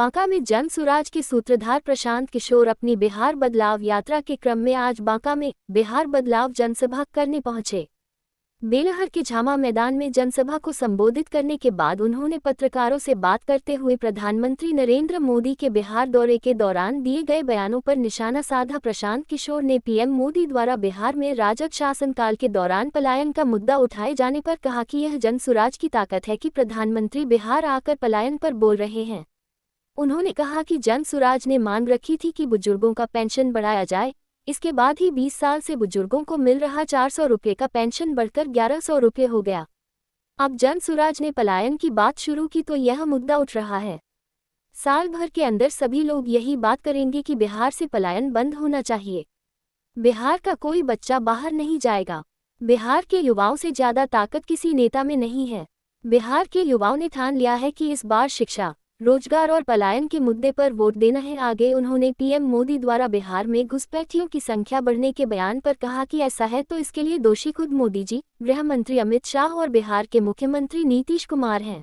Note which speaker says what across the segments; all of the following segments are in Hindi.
Speaker 1: बांका में जन सुराज के सूत्रधार प्रशांत किशोर अपनी बिहार बदलाव यात्रा के क्रम में आज बांका में बिहार बदलाव जनसभा करने पहुंचे। बेलहर के झामा मैदान में जनसभा को संबोधित करने के बाद उन्होंने पत्रकारों से बात करते हुए प्रधानमंत्री नरेंद्र मोदी के बिहार दौरे के दौरान दिए गए बयानों पर निशाना साधा। प्रशांत किशोर ने पीएम मोदी द्वारा बिहार में राजग शासनकाल के दौरान पलायन का मुद्दा उठाए जाने पर कहा कि यह जन सुराज की ताकत है कि प्रधानमंत्री बिहार आकर पलायन पर बोल रहे हैं। उन्होंने कहा कि जन सुराज ने मांग रखी थी कि बुजुर्गों का पेंशन बढ़ाया जाए, इसके बाद ही 20 साल से बुजुर्गों को मिल रहा 400 रुपये का पेंशन बढ़कर 1100 रुपये हो गया। अब जन सुराज ने पलायन की बात शुरू की तो यह मुद्दा उठ रहा है। साल भर के अंदर सभी लोग यही बात करेंगे कि बिहार से पलायन बंद होना चाहिए। बिहार का कोई बच्चा बाहर नहीं जाएगा। बिहार के युवाओं से ज्यादा ताकत किसी नेता में नहीं है। बिहार के युवाओं ने ठान लिया है कि इस बार शिक्षा, रोजगार और पलायन के मुद्दे पर वोट देना है। आगे उन्होंने पीएम मोदी द्वारा बिहार में घुसपैठियों की संख्या बढ़ने के बयान पर कहा कि ऐसा है तो इसके लिए दोषी खुद मोदी जी, गृह मंत्री अमित शाह और बिहार के मुख्यमंत्री नीतीश कुमार हैं।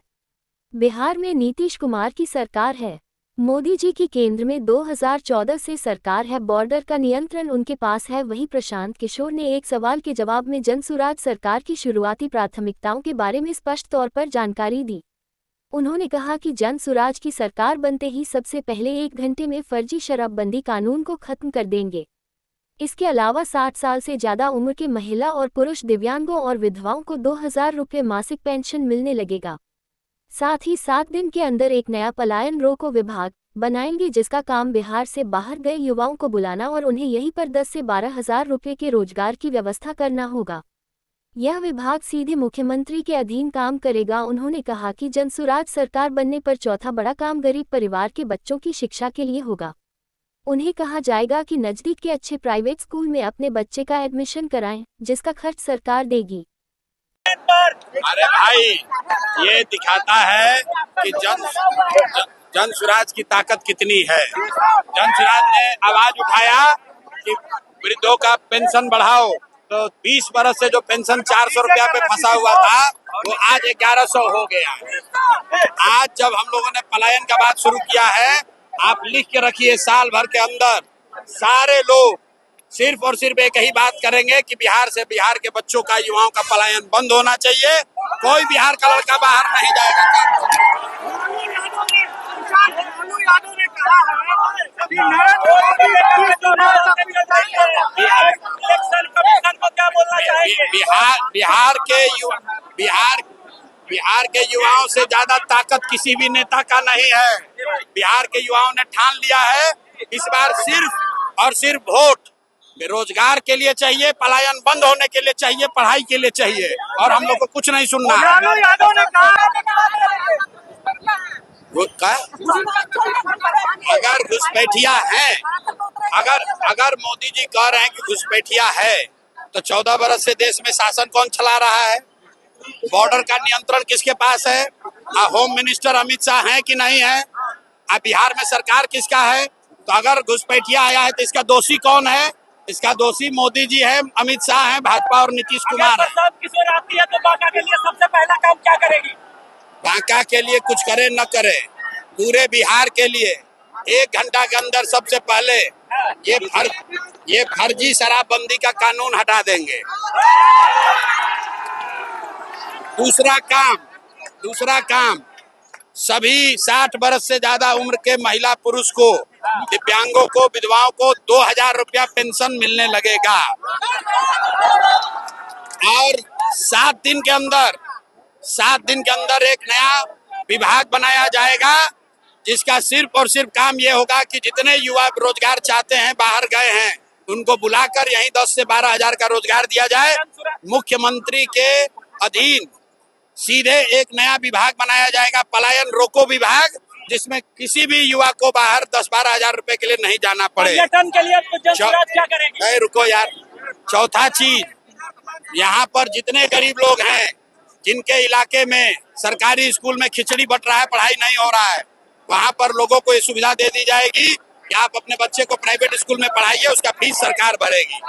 Speaker 1: बिहार में नीतीश कुमार की सरकार है। मोदी जी की केंद्र में 2014 से सरकार है। बॉर्डर का नियंत्रण उनके पास है। वहीं प्रशांत किशोर ने एक सवाल के जवाब में जन सुराज सरकार की शुरुआती प्राथमिकताओं के बारे में स्पष्ट तौर पर जानकारी दी। उन्होंने कहा कि जन सुराज की सरकार बनते ही सबसे पहले 1 घंटे में फर्जी शराबबंदी कानून को खत्म कर देंगे। इसके अलावा 60 साल से ज्यादा उम्र के महिला और पुरुष दिव्यांगों और विधवाओं को 2000 रुपये मासिक पेंशन मिलने लगेगा। साथ ही 7 दिन के अंदर एक नया पलायन रोको विभाग बनाएंगे, जिसका काम बिहार से बाहर गए युवाओं को बुलाना और उन्हें यहीं पर 10 से 12,000 रुपये के रोजगार की व्यवस्था करना होगा। यह विभाग सीधे मुख्यमंत्री के अधीन काम करेगा। उन्होंने कहा कि जन सुराज सरकार बनने पर चौथा बड़ा काम गरीब परिवार के बच्चों की शिक्षा के लिए होगा। उन्हें कहा जाएगा कि नजदीक के अच्छे प्राइवेट स्कूल में अपने बच्चे का एडमिशन कराएं, जिसका खर्च सरकार देगी।
Speaker 2: अरे भाई, ये दिखाता है कि जन सुराज की ताकत कितनी है। जन सुराज ने आवाज उठाया कि वृद्धों का पेंशन बढ़ाओ, तो 20 बरस से जो पेंशन 400 रुपया पे फंसा हुआ था वो आज 1100 हो गया। आज जब हम लोगों ने पलायन का बात शुरू किया है, आप लिख के रखिए, साल भर के अंदर सारे लोग सिर्फ और सिर्फ एक ही बात करेंगे कि बिहार से बिहार के बच्चों का, युवाओं का पलायन बंद होना चाहिए। कोई बिहार का लड़का बाहर नहीं जाएगा। बिहार के युवाओं से ज्यादा ताकत किसी भी नेता का नहीं है। बिहार के युवाओं ने ठान लिया है इस बार सिर्फ और सिर्फ वोट बेरोजगार के लिए चाहिए, पलायन बंद होने के लिए चाहिए, पढ़ाई के लिए चाहिए, और हम लोग को कुछ नहीं सुनना है। अगर घुसपैठिया है, अगर मोदी जी कह रहे हैं कि घुसपैठिया है, तो 14 बरस से देश में शासन कौन चला रहा है? बॉर्डर का नियंत्रण किसके पास है? होम मिनिस्टर अमित शाह है कि नहीं है? बिहार में सरकार किसका है? तो अगर घुसपैठिया आया है तो इसका दोषी कौन है? इसका दोषी मोदी जी है, अमित शाह है, भाजपा और नीतीश कुमार है।
Speaker 3: तो बांका के लिए सबसे पहला काम क्या करेगी?
Speaker 2: बांका के लिए कुछ करे न करे, पूरे बिहार के लिए 1 घंटा के अंदर सबसे पहले ये फर्जी शराबबंदी का कानून हटा देंगे। दूसरा काम सभी 60 बरस से ज्यादा उम्र के महिला पुरुष को, दिव्यांगों को, विधवाओं को 2000 रुपया पेंशन मिलने लगेगा। और 7 दिन के अंदर एक नया विभाग बनाया जाएगा, जिसका सिर्फ और सिर्फ काम ये होगा कि जितने युवा रोजगार चाहते हैं, बाहर गए हैं, उनको बुलाकर यहीं 10 से 12,000 का रोजगार दिया जाए। मुख्यमंत्री के अधीन सीधे एक नया विभाग बनाया जाएगा, पलायन रोको विभाग, जिसमें किसी भी युवा को बाहर 10-12,000 रुपए के लिए नहीं जाना पड़े।
Speaker 3: पर्यटन के लिए जन सुराज क्या करेगी?
Speaker 2: रुको यार, चौथा चीज, यहाँ पर जितने गरीब लोग हैं, जिनके इलाके में सरकारी स्कूल में खिचड़ी बट रहा है, पढ़ाई नहीं हो रहा है, वहाँ पर लोगों को ये सुविधा दे दी जाएगी कि आप अपने बच्चे को प्राइवेट स्कूल में पढ़ाइए, उसका फीस सरकार भरेगी।